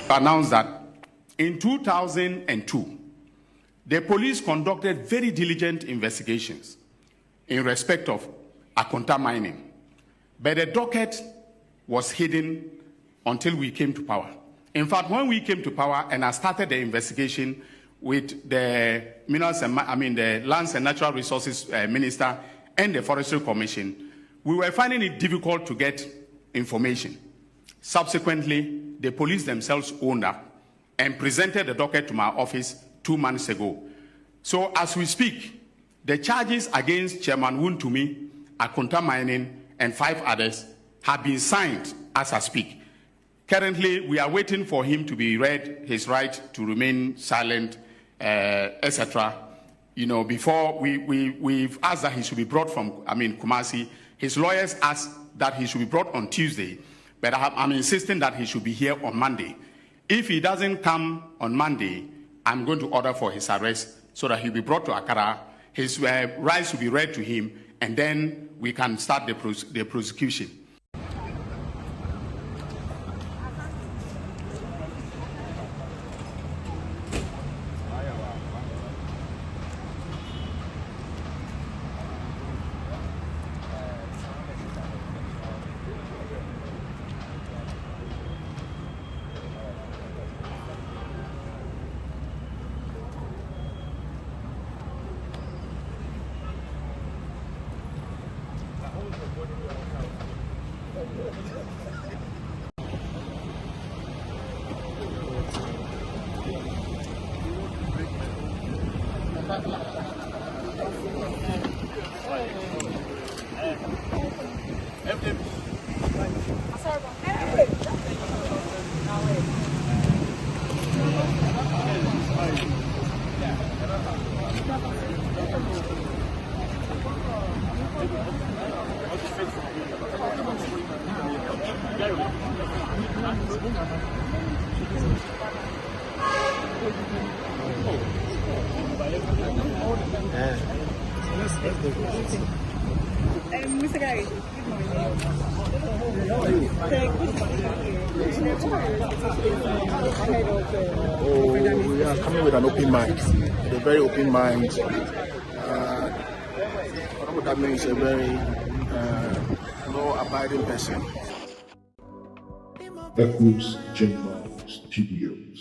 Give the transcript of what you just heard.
Announced that in 2002, the police conducted very diligent investigations in respect of Akonta mining, but the docket was hidden until we came to power. In fact, when we came to power and I started the investigation with the the Lands and Natural Resources Minister and the Forestry Commission, we were finding it difficult to get information. Subsequently, the police themselves owned up and presented the docket to my office 2 months ago. So as we speak, the charges against Chairman Wontumi, Akonta Mining, and 5 others have been signed as I speak. Currently, we are waiting for him to be read his right to remain silent, etc. Before we've asked that he should be brought from, Kumasi. His lawyers asked that he should be brought on Tuesday, but I'm insisting that he should be here on Monday. If he doesn't come on Monday, I'm going to order for his arrest so that he'll be brought to Accra. His rights will be read to him, and then we can start the prosecution. Mr. Gary, good morning. We are coming with an open mind, a very open mind. That means a very law-abiding person. Echoeschamberstudios.